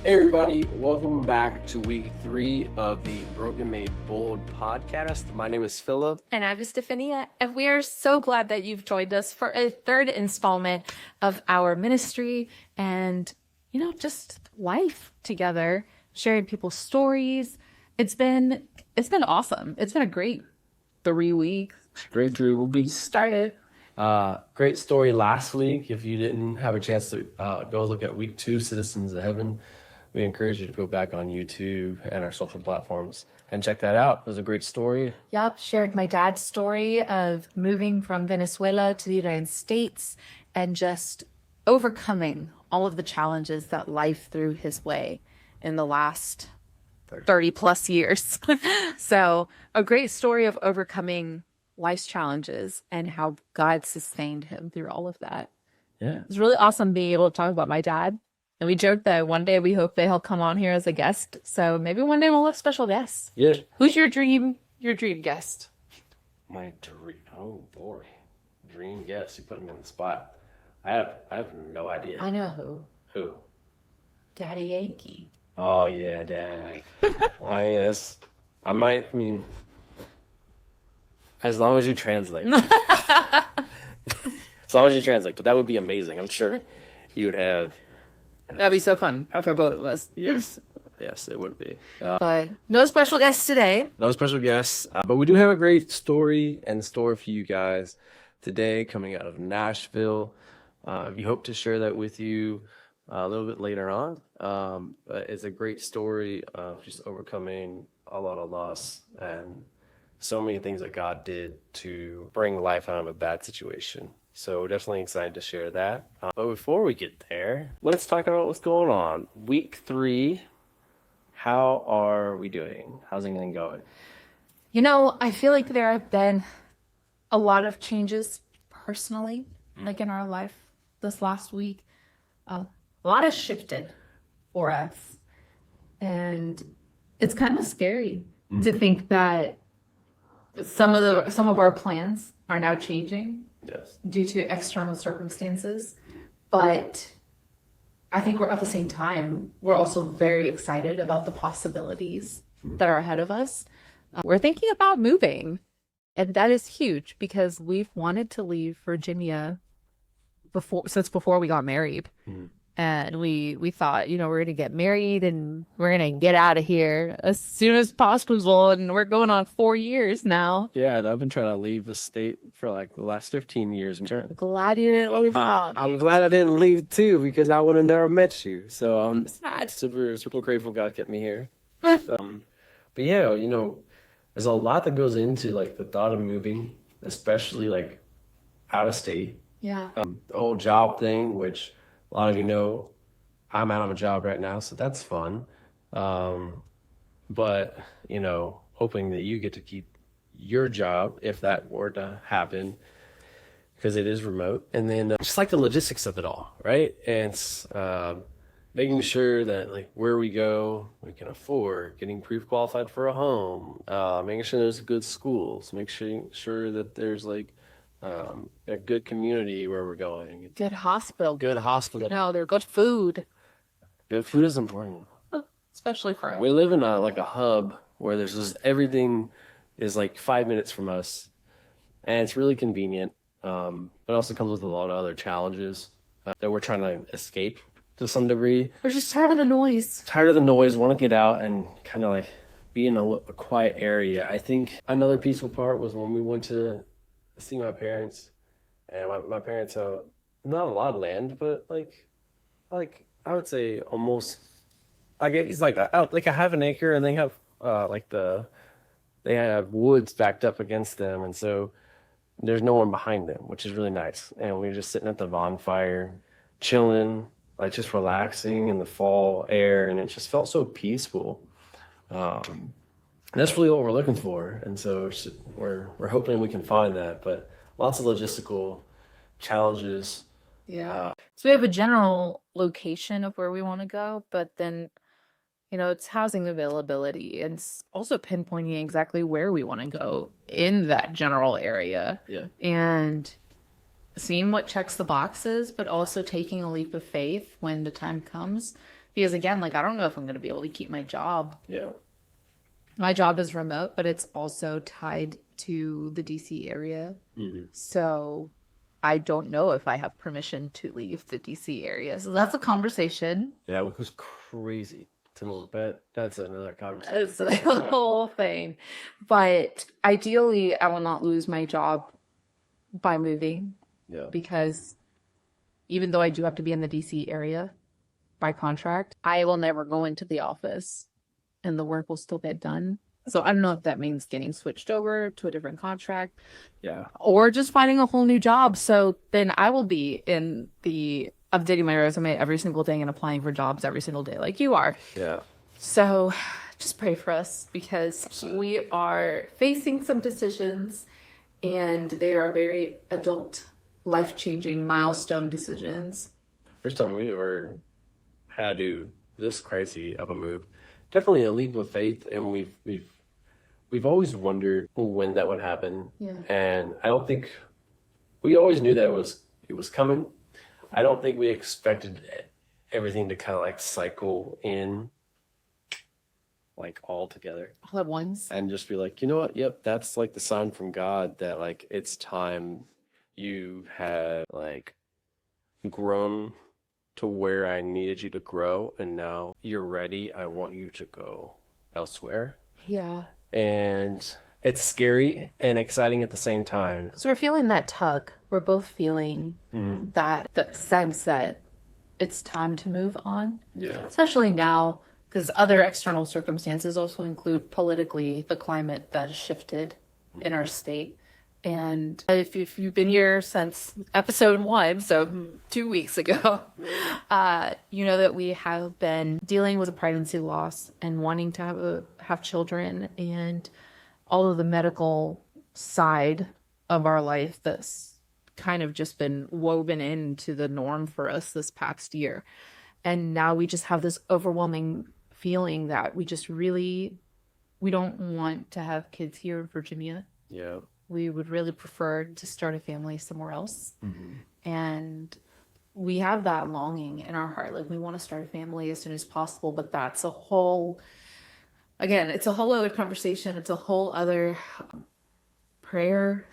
Hey everybody, welcome back to week 3 of the Broken Made Bold podcast. My name is Philip. And I'm Estefania, and we are so glad that you've joined us for a third installment of our ministry and, just life together, sharing people's stories. It's been awesome. It's been a great 3 weeks. Great 3 weeks. Started. Great story last week. If you didn't have a chance to go look at week 2, Citizens of Heaven, we encourage you to go back on YouTube and our social platforms and check that out. It was a great story. Yep, shared my dad's story of moving from Venezuela to the United States and just overcoming all of the challenges that life threw his way in the last 30 plus years. So a great story of overcoming life's challenges and how God sustained him through all of that. Yeah. It's really awesome being able to talk about my dad. And we joked that one day we hope that he'll come on here as a guest. So maybe one day we'll have special guests. Yeah. Who's your dream guest? My dream. Oh boy. Dream guest. You put me on the spot. I have no idea. I know who. Who? Daddy Yankee. Oh yeah, Dad. Yes. As long as you translate. As long as you translate, but that would be amazing. I'm sure you would have. That'd be so fun for both of us. Yes, it would be. But no special guests today. No special guests, but we do have a great story in store for you guys today, coming out of Nashville. We hope to share that with you a little bit later on. But it's a great story of just overcoming a lot of loss and so many things that God did to bring life out of a bad situation. So we're definitely excited to share that. But before we get there, let's talk about what's going on. Week 3, how are we doing? How's everything going? I feel like there have been a lot of changes personally, like in our life this last week. A lot has shifted for us. And it's kind of scary to think that some of our plans are now changing. Yes. Due to external circumstances. But I think we're at the same time, we're also very excited about the possibilities that are ahead of us. We're thinking about moving. And that is huge because we've wanted to leave Virginia since before we got married. Mm. And we thought, we're going to get married and we're going to get out of here as soon as possible. And we're going on 4 years now. Yeah, I've been trying to leave the state for like the last 15 years. I'm glad you didn't leave. I'm glad I didn't leave too because I would have never met you. So I'm super, super grateful God kept me here. But yeah, there's a lot that goes into like the thought of moving, especially like out of state. Yeah. The whole job thing, which a lot of you know, I'm out of a job right now, so that's fun. But, hoping that you get to keep your job if that were to happen, because it is remote. And then just like the logistics of it all, right? And it's making sure that like where we go, we can afford, getting pre-qualified for a home, making sure there's good schools, making sure that there's like a good community where we're going. Good hospital. Good hospital. They're good food. Good food is important. Especially for us. We live in a hub where there's just everything is like 5 minutes from us. And it's really convenient. But it also comes with a lot of other challenges that we're trying to escape to some degree. We're just tired of the noise. Tired of the noise, want to get out and kind of like be in a quiet area. I think another peaceful part was when we went to see my parents, and my parents have not a lot of land, but like I would say almost. I guess it's like a half an acre, and they have they have woods backed up against them, and so there's no one behind them, which is really nice. And we were just sitting at the bonfire, chilling, like just relaxing in the fall air, and it just felt so peaceful. That's really what we're looking for, and so we're hoping we can find that. But lots of logistical challenges. Yeah. So we have a general location of where we want to go, but then, it's housing availability and also pinpointing exactly where we want to go in that general area. Yeah. And seeing what checks the boxes, but also taking a leap of faith when the time comes Because again, like, I don't know if I'm going to be able to keep my job. Yeah. My job is remote, but it's also tied to the DC area. So I don't know if I have permission to leave the DC area. So that's a conversation. Yeah, it was crazy to move, but that's another conversation. It's the whole thing. But ideally, I will not lose my job by moving, Yeah. because even though I do have to be in the DC area by contract, I will never go into the office and the work will still get done. So I don't know if that means getting switched over to a different contract Yeah. or just finding a whole new job. So then I will be in the updating my resume every single day and applying for jobs every single day like you are. Yeah. So just pray for us, because we are facing some decisions and they are very adult, life-changing milestone decisions. First time we ever had to do this crazy of a move. Definitely a leap of faith, and we've always wondered when that would happen. Yeah. And I don't think we always knew that it was coming. I don't think we expected everything to kind of like cycle in like all together All at once. and just be like, you know what? Yep, that's like the sign from God that like it's time. You have like grown to where I needed you to grow, and now you're ready. I want you to go elsewhere. Yeah. And it's scary and exciting at the same time. So we're feeling that tug. We're both feeling that the sense that it's time to move on. Yeah. Especially now, because other external circumstances also include politically the climate that has shifted in our state. And if you've been here since episode 1, so 2 weeks ago, you know that we have been dealing with a pregnancy loss and wanting to have children, and all of the medical side of our life that's kind of just been woven into the norm for us this past year. And now we just have this overwhelming feeling that we don't want to have kids here in Virginia. Yeah. We would really prefer to start a family somewhere else. And we have that longing in our heart. Like, we want to start a family as soon as possible, but that's it's a whole other conversation. It's a whole other prayer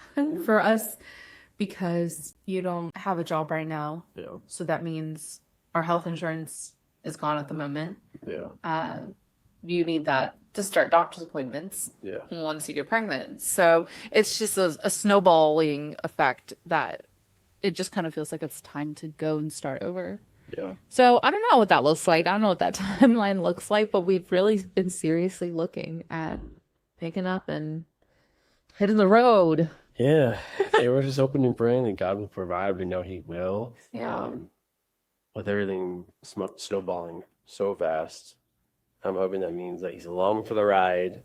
for us, because you don't have a job right now. Yeah. So that means our health insurance is gone at the moment. Yeah. You need that to start doctor's appointments Yeah. once you get pregnant. So it's just a snowballing effect that it just kind of feels like it's time to go and start over. Yeah. So I don't know what that looks like. I don't know what that timeline looks like, but we've really been seriously looking at picking up and hitting the road. Yeah. Hey, we're just hoping and praying that God will provide. We know He will. Yeah. With everything snowballing so fast, I'm hoping that means that He's along for the ride.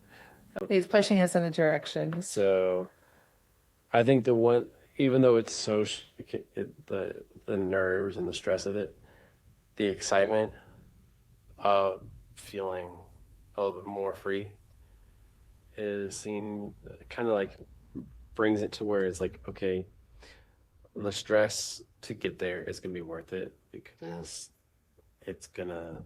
He's pushing us in a direction. So I think even though it's so, the nerves and the stress of it, the excitement of feeling a little bit more free is seen, kind of like brings it to where it's like, okay, the stress to get there is going to be worth it, because it's going to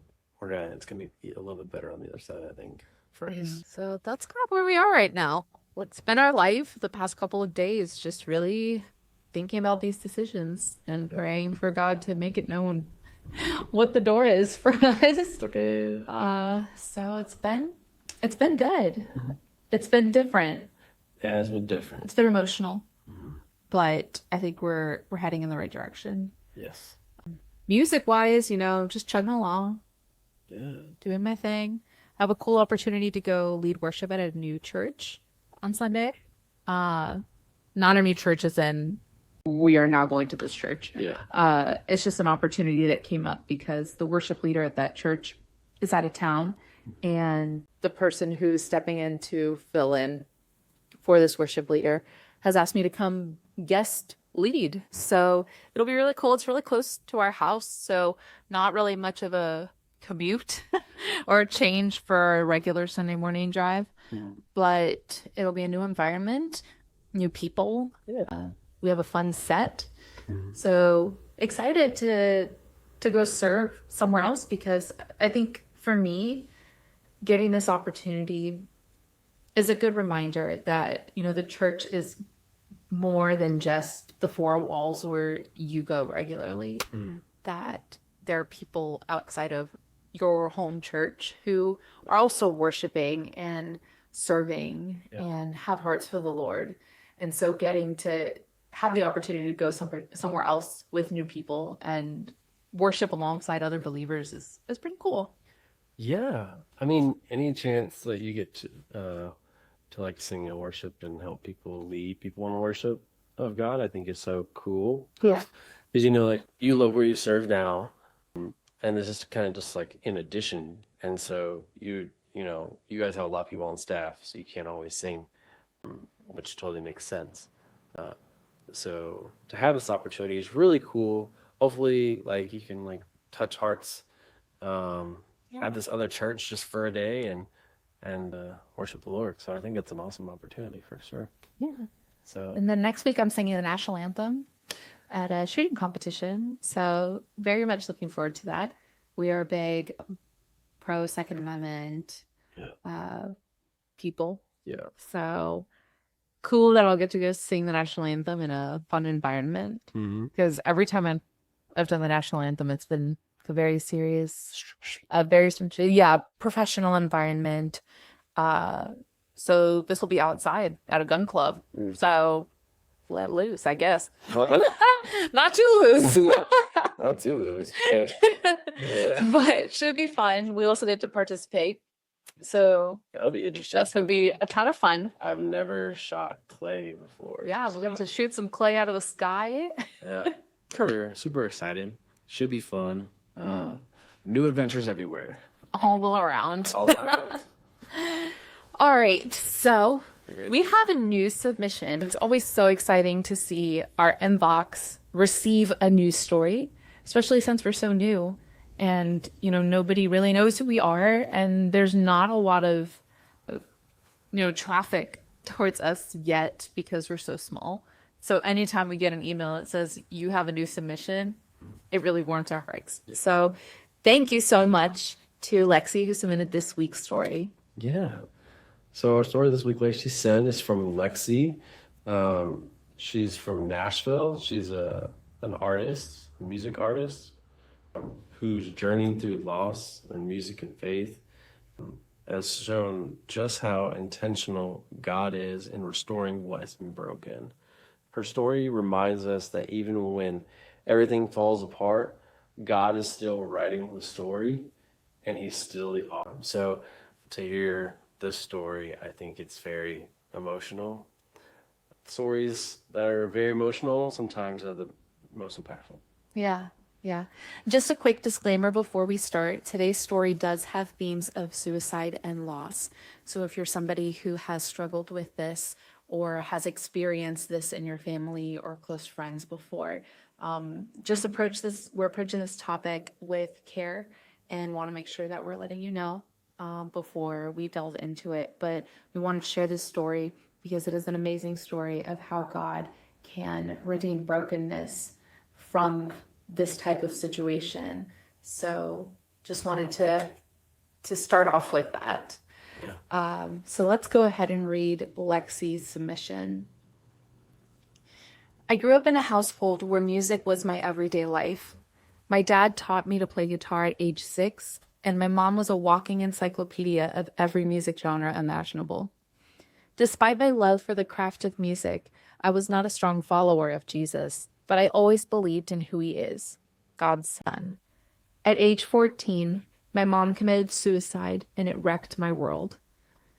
be a little bit better on the other side, I think, for us. So that's kind of where we are right now. It's been our life the past couple of days, just really thinking about these decisions and praying for God to make it known what the door is for us. Okay. So it's been good. It's been different. Yeah, it's been different. It's been emotional, but I think we're heading in the right direction. Yes. Music wise, just chugging along, Yeah. doing my thing. I have a cool opportunity to go lead worship at a new church on Sunday. Not a new church as in we are now going to this church. Yeah. It's just an opportunity that came up because the worship leader at that church is out of town, and the person who's stepping in to fill in for this worship leader has asked me to come guest lead. So it'll be really cool. It's really close to our house, so not really much of a commute or a change for a regular Sunday morning drive, but it'll be a new environment, new people. Yeah. We have a fun set. So excited to to go serve somewhere else, because I think for me, getting this opportunity is a good reminder that, the church is more than just the four walls where you go regularly, that there are people outside of your home church who are also worshiping and serving and have hearts for the Lord. And so getting to have the opportunity to go somewhere else with new people and worship alongside other believers is pretty cool. Yeah. I mean, any chance that you get to like sing and worship and help people lead people in worship of God, I think is so cool. Yeah. Because like you love where you serve now, and this is kind of just like in addition. And so you guys have a lot of people on staff, so you can't always sing, which totally makes sense. So to have this opportunity is really cool. Hopefully, like you can like touch hearts, have this other church just for a day and worship the Lord. So I think it's an awesome opportunity for sure. Yeah. So And then next week I'm singing the national anthem at a shooting competition. So very much looking forward to that. We are big pro Second Amendment people. yeah, So cool that I'll get to go sing the national anthem in a fun environment. Because every time I've done the national anthem, it's been a very serious, professional environment. So this will be outside at a gun club. So let loose, I guess. Not too loose. not too loose. But it should be fun. We also get to participate. So That'll be interesting. that's going to be a ton of fun. I've never shot clay before. Yeah, we're going to shoot some clay out of the sky. Yeah. We're super excited. Should be fun. New adventures everywhere. All around. All the time. All right, so we have a new submission. It's always so exciting to see our inbox receive a news story, especially since we're so new and, nobody really knows who we are, and there's not a lot of, traffic towards us yet because we're so small. So anytime we get an email that says you have a new submission, it really warms our hearts. So thank you so much to Lexi who submitted this week's story. Yeah. So our story this week, like she said, is from Lexi. She's from Nashville. She's an artist, a music artist, who's journeying through loss and music and faith, has shown just how intentional God is in restoring what has been broken. Her story reminds us that even when everything falls apart, God is still writing the story, and he's still the author. So to hear this story, I think it's very emotional. Stories that are very emotional sometimes are the most impactful. Yeah. Just a quick disclaimer before we start. Today's story does have themes of suicide and loss. So if you're somebody who has struggled with this or has experienced this in your family or close friends before, we're approaching this topic with care and want to make sure that we're letting you know before we delve into it. But we want to share this story because it is an amazing story of how God can redeem brokenness from this type of situation. So just wanted to start off with that. So let's go ahead and read Lexi's submission. I grew up in a household where music was my everyday life. My dad taught me to play guitar at age 6, and my mom was a walking encyclopedia of every music genre imaginable. Despite my love for the craft of music, I was not a strong follower of Jesus, but I always believed in who he is, God's son. At age 14, my mom committed suicide, and it wrecked my world.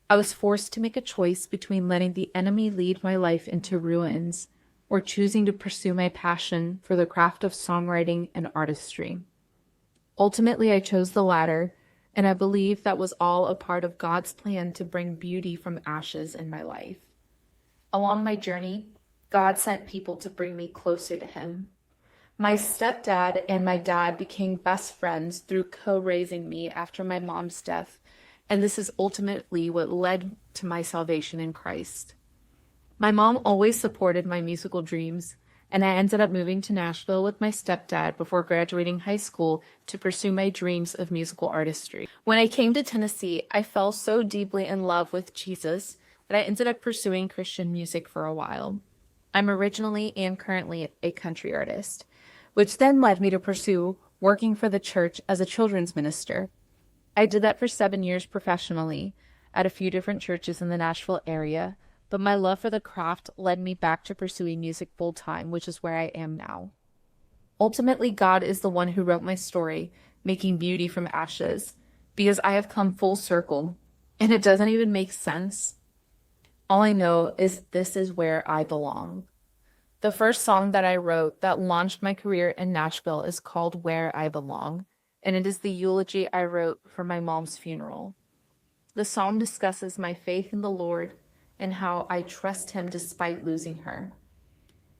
I was forced to make a choice between letting the enemy lead my life into ruins or choosing to pursue my passion for the craft of songwriting and artistry. Ultimately, I chose the latter, and I believe that was all a part of God's plan to bring beauty from ashes in my life. Along my journey, God sent people to bring me closer to him. My stepdad and my dad became best friends through co-raising me after my mom's death, and this is ultimately what led to my salvation in Christ. My mom always supported my musical dreams, and I ended up moving to Nashville with my stepdad before graduating high school to pursue my dreams of musical artistry. When I came to Tennessee, I fell so deeply in love with Jesus that I ended up pursuing Christian music for a while. I'm originally and currently a country artist, which then led me to pursue working for the church as a children's minister. I did that for 7 years professionally at a few different churches in the Nashville area, but my love for the craft led me back to pursuing music full time, which is where I am now. Ultimately, God is the one who wrote my story, making beauty from ashes, because I have come full circle, and it doesn't even make sense. All I know is this is where I belong. The first song that I wrote that launched my career in Nashville is called Where I Belong, and it is the eulogy I wrote for my mom's funeral. The song discusses my faith in the Lord and how I trust him despite losing her.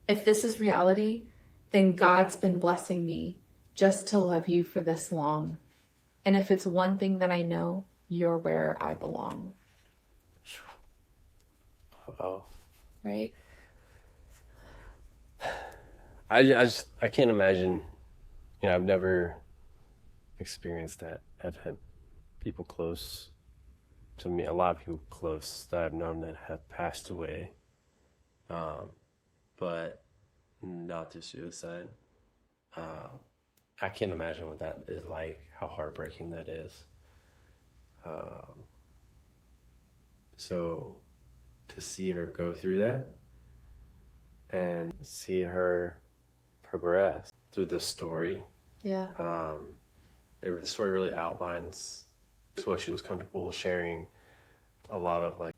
If this is reality, then God's been blessing me just to love you for this long. And if it's one thing that I know, you're where I belong. Oh, Right? I can't imagine. I've never experienced that. I've had people close to me, a lot of people close that I've known that have passed away, but not to suicide. I can't imagine what that is like, how heartbreaking that is. So to see her go through that and see her progress through this story, Yeah. the story really outlines what she was comfortable sharing, a lot of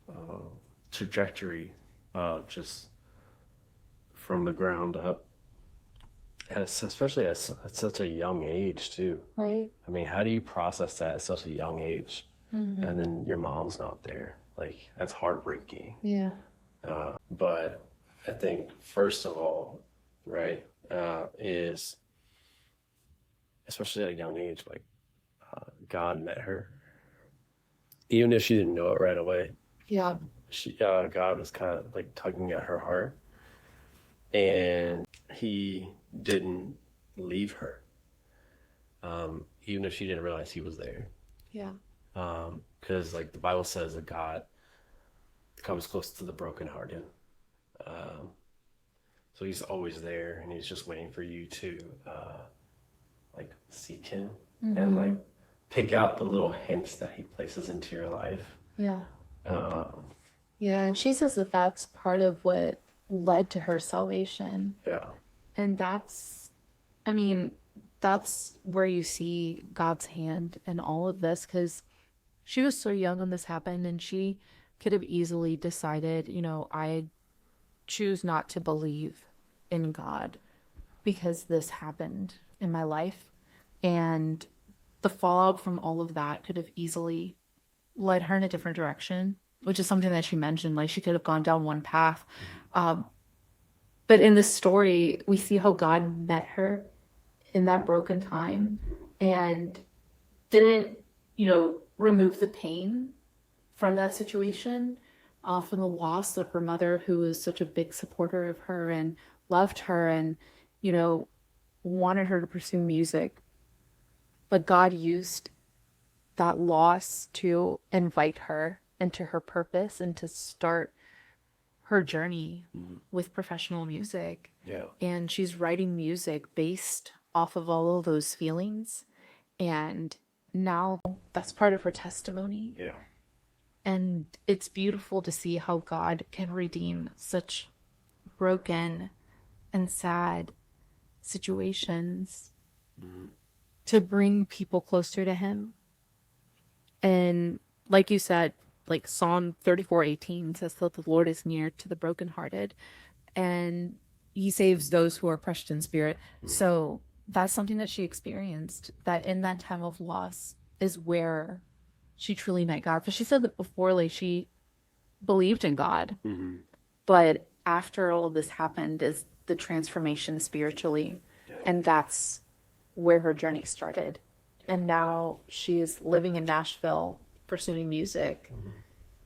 trajectory, just from the ground up, and especially at such a young age too. Right. I mean, how do you process that at such a young age? Mm-hmm. And then your mom's not there? Like, that's heartbreaking. Yeah. But I think first of all, right, is especially at a young age, God met her, even if she didn't know it right away. Yeah. God was kind of like tugging at her heart, and he didn't leave her, even if she didn't realize he was there. Yeah. Because the Bible says that God comes close to the brokenhearted. So he's always there, and he's just waiting for you to seek him, Mm-hmm. and pick out the little hints that he places into your life. Yeah. Um, Yeah. And she says that that's part of what led to her salvation. yeah. And that's where you see God's hand in all of this, because she was so young when this happened, and she could have easily decided, I choose not to believe in God because this happened in my life. And the fallout from all of that could have easily led her in a different direction, which is something that she mentioned. She could have gone down one path. But in this story, we see how God met her in that broken time and didn't, remove the pain from that situation, from the loss of her mother, who was such a big supporter of her and loved her and, wanted her to pursue music. But God used that loss to invite her into her purpose and to start her journey with professional music. Yeah. And she's writing music based off of all of those feelings. And now that's part of her testimony. Yeah. And it's beautiful to see how God can redeem such broken and sad situations to bring people closer to him. And like you said, Psalm 34:18 says that the Lord is near to the brokenhearted, and he saves those who are crushed in spirit. So that's something that she experienced, that in that time of loss is where she truly met God. But she said that before, she believed in God. Mm-hmm. But after all of this happened is the transformation spiritually. And that's where her journey started. And now she is living in Nashville, pursuing music.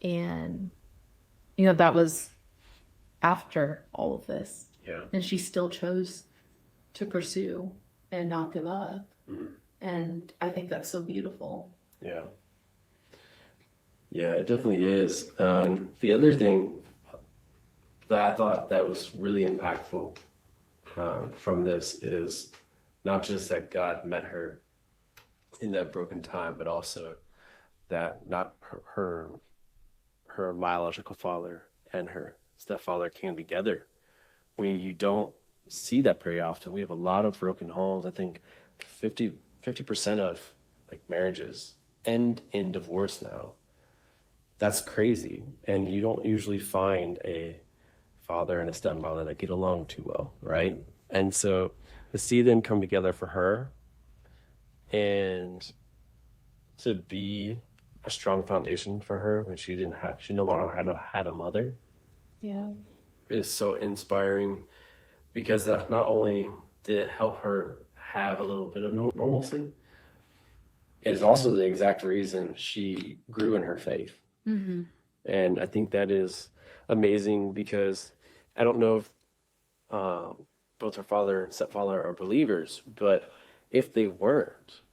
And, that was after all of this. Yeah. And she still chose to pursue and not give up. And I think that's so beautiful. Yeah. Yeah, it definitely is. The other thing that I thought that was really impactful from this is not just that God met her in that broken time, but also that not her biological father and her stepfather came together. You don't see that very often. We have a lot of broken homes. I think 50% of like marriages end in divorce now. That's crazy. And you don't usually find a father and a stepmother that get along too well, right? And so to see them come together for her and to be a strong foundation for her when she no longer had a mother Yeah. is so inspiring, because that not only did it help her have a little bit of normalcy, it is also the exact reason she grew in her faith. And I think that is amazing, because I don't know if both her father and stepfather are believers, but if they weren't,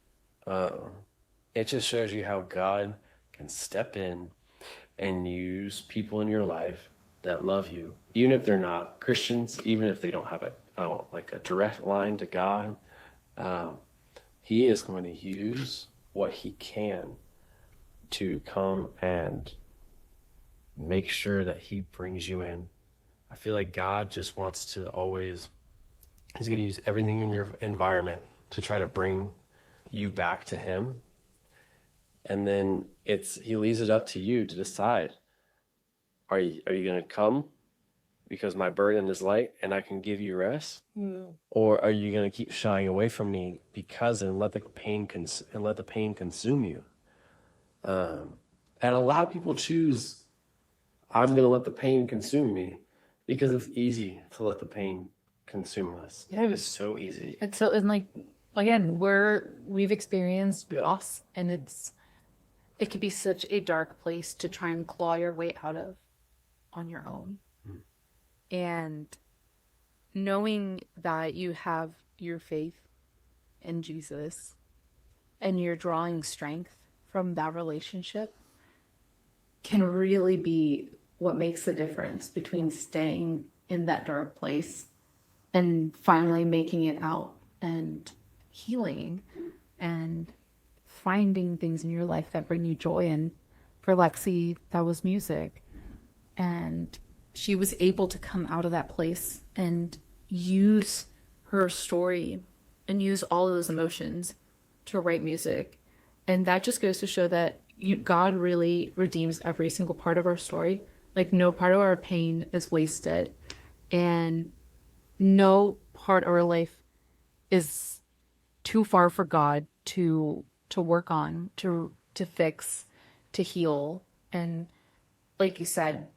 it just shows you how God can step in and use people in your life that love you, even if they're not Christians, even if they don't have a direct line to God. He is going to use what he can to come and make sure that he brings you in. I feel like God just wants to always, he's going to use everything in your environment to try to bring you back to him. And then he leaves it up to you to decide, are you going to come because my burden is light and I can give you rest? Or are you going to keep shying away from me and let the pain consume you? And a lot of people choose, I'm going to let the pain consume me, because it's easy to let the pain consume us. Yeah. It is so easy. And so, and like, again, we've experienced loss, and it could be such a dark place to try and claw your way out of on your own. And knowing that you have your faith in Jesus and you're drawing strength from that relationship can really be what makes the difference between staying in that dark place and finally making it out and healing and finding things in your life that bring you joy. And for Lexi, that was music. And she was able to come out of that place and use her story and use all of those emotions to write music. And that just goes to show that God really redeems every single part of our story. Like, no part of our pain is wasted, and no part of our life is too far for God to work on, to fix, to heal. And like you said,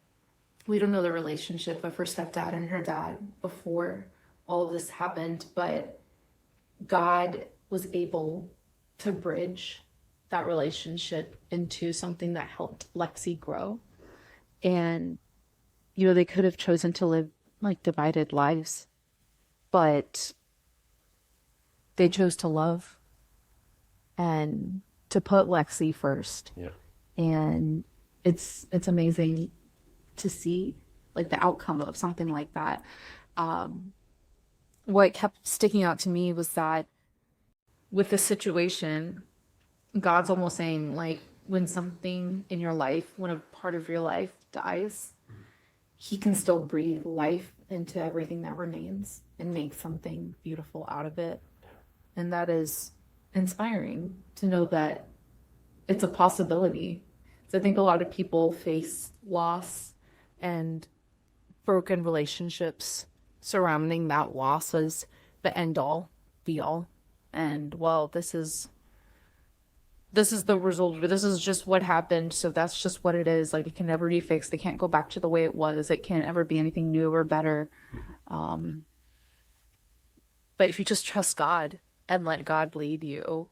we don't know the relationship of her stepdad and her dad before all of this happened, but God was able to bridge that relationship into something that helped Lexi grow. And, they could have chosen to live like divided lives, but they chose to love and to put Lexi first. Yeah. And it's amazing to see like the outcome of something like that. What kept sticking out to me was that with the situation, God's almost saying, like, when something in your life, when a part of your life dies, he can still breathe life into everything that remains and make something beautiful out of it. And that is inspiring to know that it's a possibility. So I think a lot of people face loss and broken relationships surrounding that loss as the end all be all. And, well, this is the result, or this is just what happened, so that's just what it is. Like, it can never be fixed. It can't go back to the way it was. It can't ever be anything new or better. But if you just trust God and let God lead you,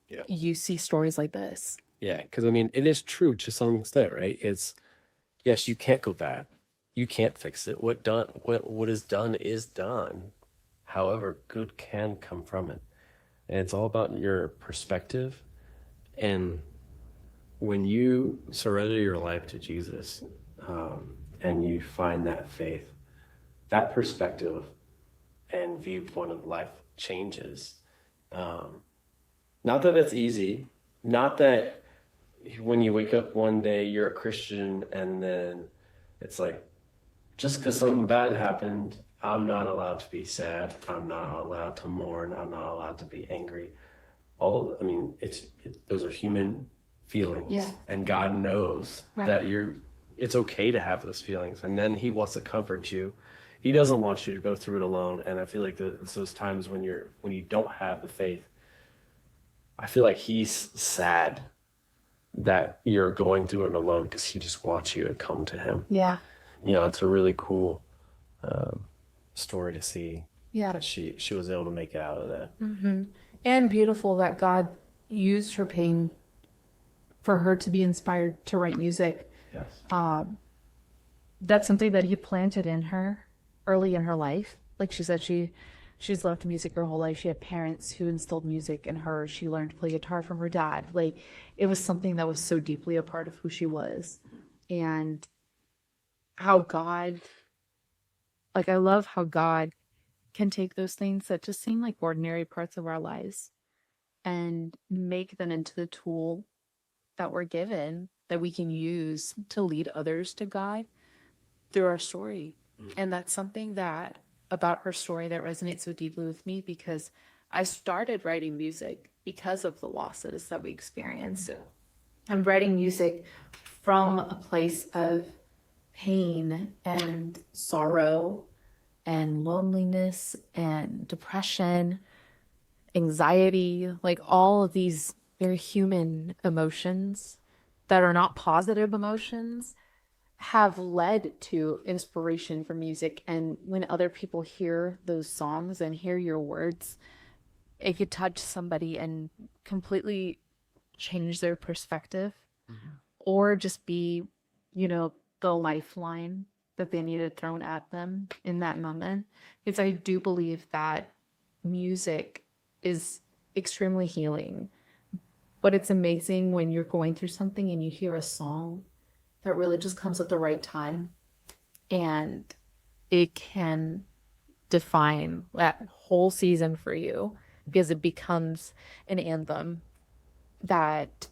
Yeah. you see stories like this. Yeah, because it is true to some extent, right? It's, yes, you can't go back, you can't fix it. What is done is done. However, good can come from it. And it's all about your perspective. And when you surrender your life to Jesus, and you find that faith, that perspective and viewpoint of life changes. Not that it's easy, not that when you wake up one day you're a Christian and then it's like, just because something bad happened, I'm not allowed to be sad. I'm not allowed to mourn. I'm not allowed to be angry. I mean, those are human feelings. Yeah. And God knows Right. that it's okay to have those feelings. And then He wants to comfort you. He doesn't want you to go through it alone. And I feel like it's those times when you don't have the faith, I feel like He's sad that you're going through it alone because He just wants you to come to Him. Yeah. It's a really cool story to see Yeah. that she was able to make it out of that. And beautiful that God used her pain for her to be inspired to write music. Yes. That's something that He planted in her early in her life. Like she said, she's loved music her whole life. She had parents who instilled music in her. She learned to play guitar from her dad. Like, it was something that was so deeply a part of who she was. And how God, like, I love how God can take those things that just seem like ordinary parts of our lives and make them into the tool that we're given that we can use to lead others to God through our story. And that's something that about her story that resonates so deeply with me, because I started writing music because of the losses that we experienced. I'm writing music from a place of pain and sorrow and loneliness and depression, anxiety, like all of these very human emotions that are not positive emotions have led to inspiration for music. And when other people hear those songs and hear your words, it could touch somebody and completely change their perspective, or just be, the lifeline that they needed thrown at them in that moment. Because I do believe that music is extremely healing, but it's amazing when you're going through something and you hear a song that really just comes at the right time, and it can define that whole season for you, because it becomes an anthem that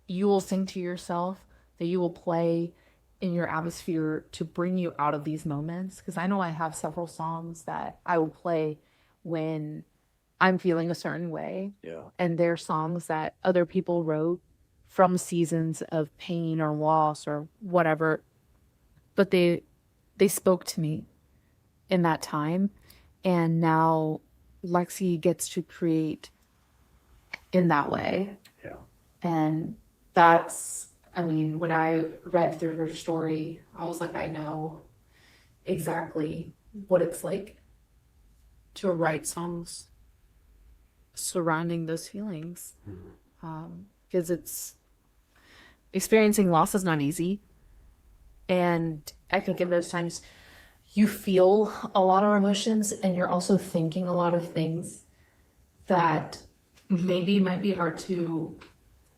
you will sing to yourself, that you will play in your atmosphere to bring you out of these moments. Because I know I have several songs that I will play when I'm feeling a certain way. Yeah. And they're songs that other people wrote from seasons of pain or loss or whatever, but they spoke to me in that time. And now Lexi gets to create in that way. Yeah. And that's, when I read through her story, I was like, I know exactly what it's like to write songs surrounding those feelings. Because it's experiencing loss is not easy. And I think in those times you feel a lot of emotions, and you're also thinking a lot of things that maybe might be hard to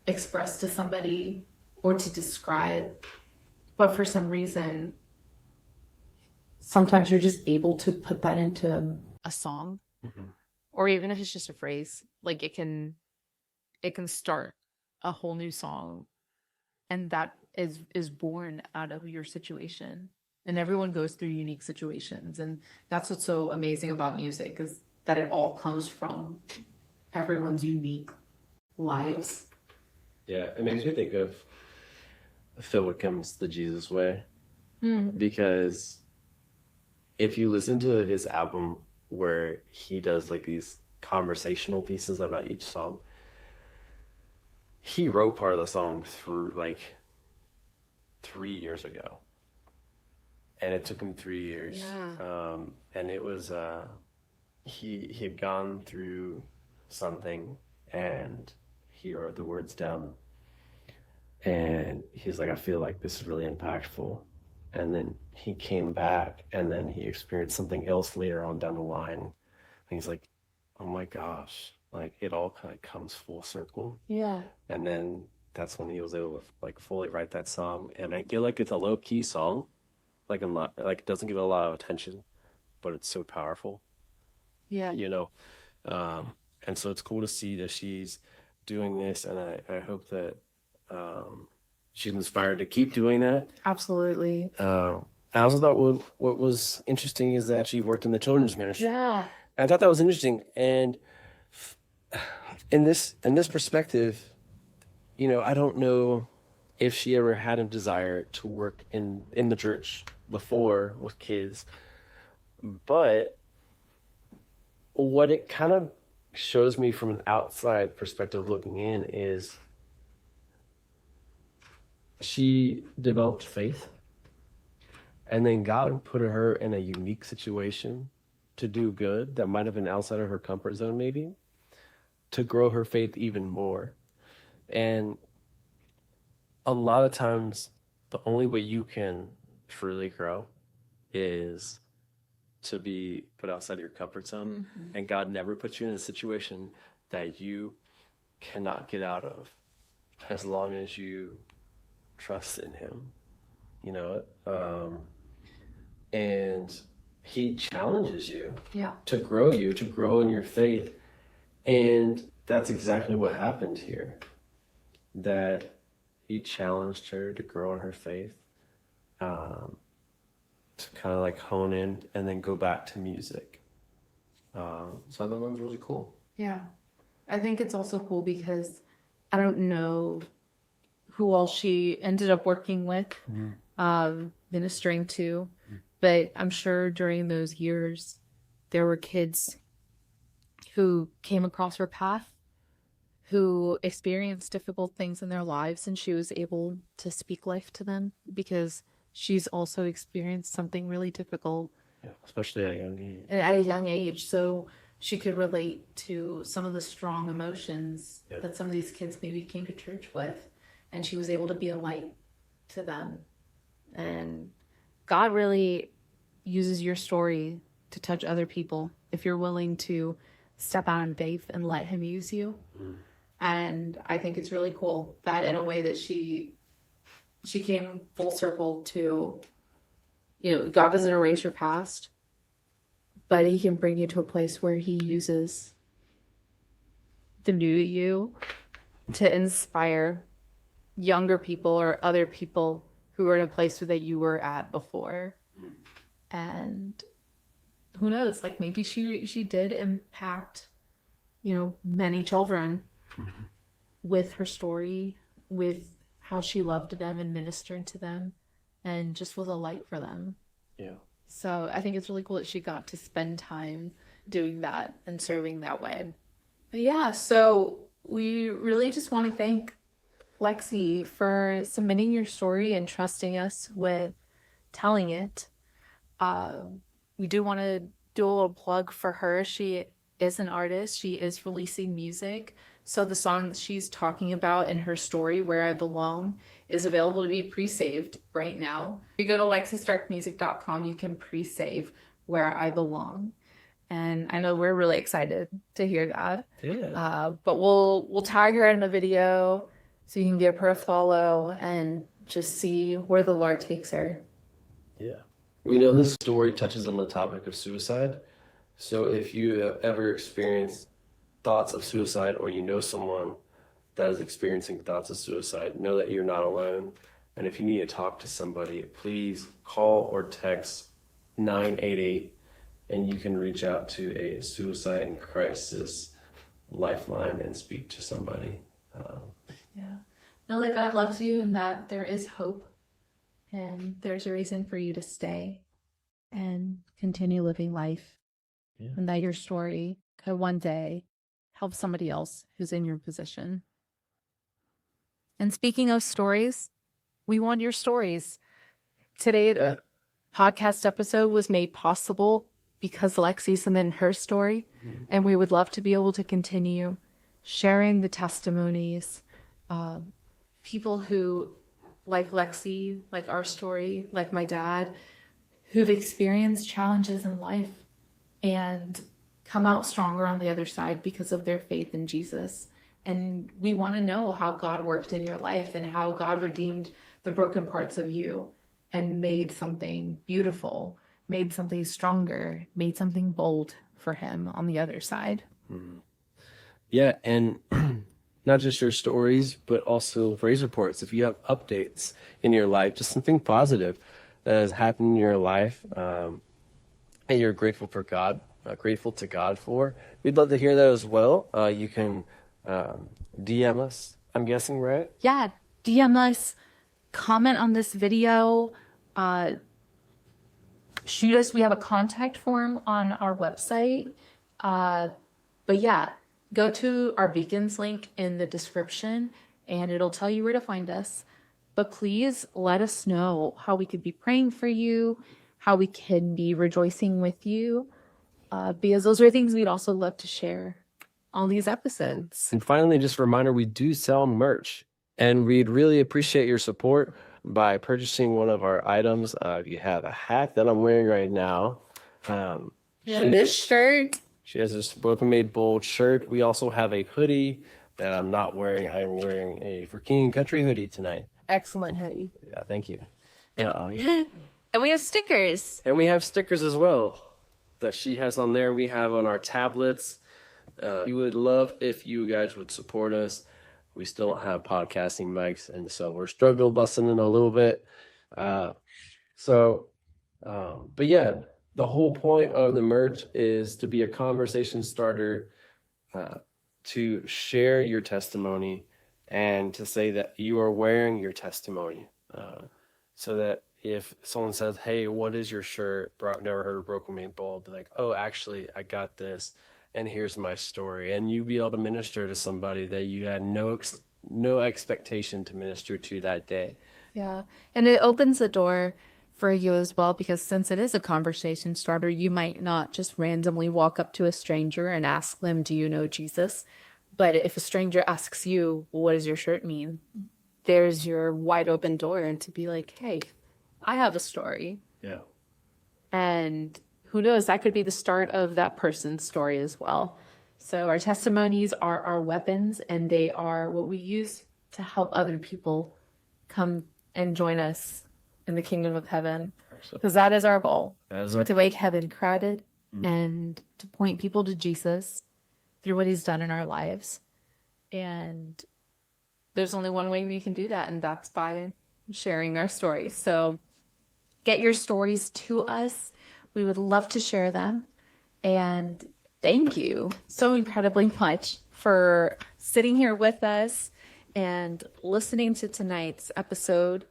express to somebody or to describe. But for some reason, sometimes you're just able to put that into a song, or even if it's just a phrase, like it can start a whole new song, and that is born out of your situation. And everyone goes through unique situations, and that's what's so amazing about music, is that it all comes from everyone's unique lives. Yeah, it makes me think of Phil Wickham's The Jesus Way. Because if you listen to his album where he does like these conversational pieces about each song, he wrote part of the song through like 3 years ago. And it took him 3 years. Yeah. And it was, he had gone through something and he wrote the words down. And he's like, I feel like this is really impactful. and then he came back, and then he experienced something else later on down the line. And he's like, oh my gosh, like it all kind of comes full circle. Yeah. And then that's when he was able to like fully write that song. And I feel like it's a low key song, like a lot, like it doesn't get a lot of attention, but it's so powerful, Yeah. you know. And so it's cool to see that she's doing this, and I hope that she's inspired to keep doing that. Absolutely. I also thought what was interesting is that she worked in the children's ministry. Yeah. I thought that was interesting, and in this perspective, you know, I don't know if she ever had a desire to work in the church before with kids, but what it kind of shows me from an outside perspective looking in is she developed faith, and then God put her in a unique situation to do good that might have been outside of her comfort zone, maybe, to grow her faith even more. And a lot of times, the only way you can truly grow is to be put outside of your comfort zone. And God never puts you in a situation that you cannot get out of as long as you trust in him, you know. And he challenges you Yeah. to grow in your faith. And that's exactly what happened here, that he challenged her to grow in her faith, to kind of like hone in and then go back to music. So I thought that was really cool. Yeah. I think it's also cool because I don't know who all she ended up working with, ministering to, but I'm sure during those years there were kids who came across her path, who experienced difficult things in their lives, and she was able to speak life to them because she's also experienced something really difficult Yeah, especially at a young age. at a young age. So she could relate to some of the strong emotions Yeah. that some of these kids maybe came to church with, and she was able to be a light to them. And God really uses your story to touch other people if you're willing to step out in faith and let him use you. And I think it's really cool that in a way that she came full circle to, you know, God doesn't erase your past, but he can bring you to a place where he uses the new you to inspire younger people or other people who are in a place that you were at before. And who knows, like maybe she did impact, you know, many children with her story, with how she loved them and ministered to them, and just was a light for them. Yeah. So I think it's really cool that she got to spend time doing that and serving that way. But yeah, so we really just want to thank Lexi for submitting your story and trusting us with telling it. We do want to do a little plug for her. She is an artist. She is releasing music. So the song that she's talking about in her story, Where I Belong, is available to be pre-saved right now. If you go to lexistarkmusic.com, you can pre-save Where I Belong. And I know we're really excited to hear that. Yeah. But we'll tag her in the video so you can give her a follow and just see where the Lord takes her. Yeah. We know this story touches on the topic of suicide. So if you have ever experienced thoughts of suicide, or you know someone that is experiencing thoughts of suicide, know that you're not alone. And if you need to talk to somebody, please call or text 988, and you can reach out to a suicide and crisis lifeline and speak to somebody. Yeah. Know that God loves you and that there is hope and there's a reason for you to stay and continue living life. Yeah. And that your story could one day help somebody else who's in your position. And speaking of stories, we want your stories. Today, the podcast episode was made possible because Lexi submitted her story, and we would love to be able to continue sharing the testimonies, people who like Lexi, like our story, like my dad, who've experienced challenges in life and come out stronger on the other side because of their faith in Jesus. And we want to know how God worked in your life and how God redeemed the broken parts of you and made something beautiful, made something stronger, made something bold for him on the other side. Yeah, and not just your stories, but also praise reports. If you have updates in your life, just something positive that has happened in your life, and you're grateful for God, grateful to God for, we'd love to hear that as well. You can DM us, I'm guessing, right? Yeah, DM us, comment on this video, shoot us. We have a contact form on our website. But yeah, go to our Beacons link in the description and it'll tell you where to find us. But please let us know how we could be praying for you, how we can be rejoicing with you, because those are things we'd also love to share on these episodes. And finally, just a reminder, we do sell merch, and we'd really appreciate your support by purchasing one of our items. You have a hat that I'm wearing right now. This shirt. She has this Broken Made Bold shirt. We also have a hoodie that I'm not wearing. I'm wearing a For King and Country hoodie tonight. Excellent hoodie. Yeah, thank you. Yeah. And we have stickers. And we have stickers as well that she has on there. We have on our tablets. We would love if you guys would support us. We still don't have podcasting mics, and so we're struggle busting in a little bit. But yeah, the whole point of the merch is to be a conversation starter, to share your testimony and to say that you are wearing your testimony, so that if someone says, "Hey, what is your shirt? Never heard of Broken Made Bold," be like, "Oh, actually, I got this, and here's my story." And you be able to minister to somebody that you had no expectation to minister to that day. Yeah. And it opens the door for you as well, because since it is a conversation starter, you might not just randomly walk up to a stranger and ask them, "Do you know Jesus?" But if a stranger asks you, "What does your shirt mean?" there's your wide open door, and to be like, "Hey, I have a story." Yeah. And who knows, that could be the start of that person's story as well. So our testimonies are our weapons, and they are what we use to help other people come and join us in the kingdom of heaven. Because that is our goal, to make heaven crowded and to point people to Jesus through what he's done in our lives. And there's only one way we can do that, and that's by sharing our stories. So get your stories to us. We would love to share them. And thank you so incredibly much for sitting here with us and listening to tonight's episode,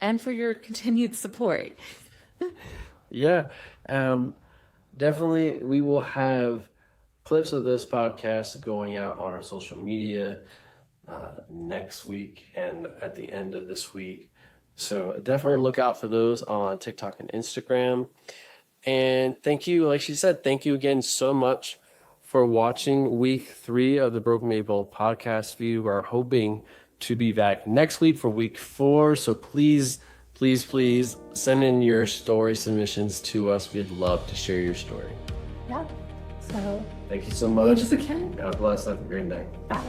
and for your continued support. Yeah. Definitely, we will have clips of this podcast going out on our social media next week and at the end of this week. So definitely look out for those on TikTok and Instagram. And thank you, like she said, thank you again so much for watching week 3 of the Broken Made Bold podcast. We are hoping to be back next week for week 4. So please send in your story submissions to us. We'd love to share your story. Yeah. So Thank you so much. thanks again. God bless. Have a great night. Bye.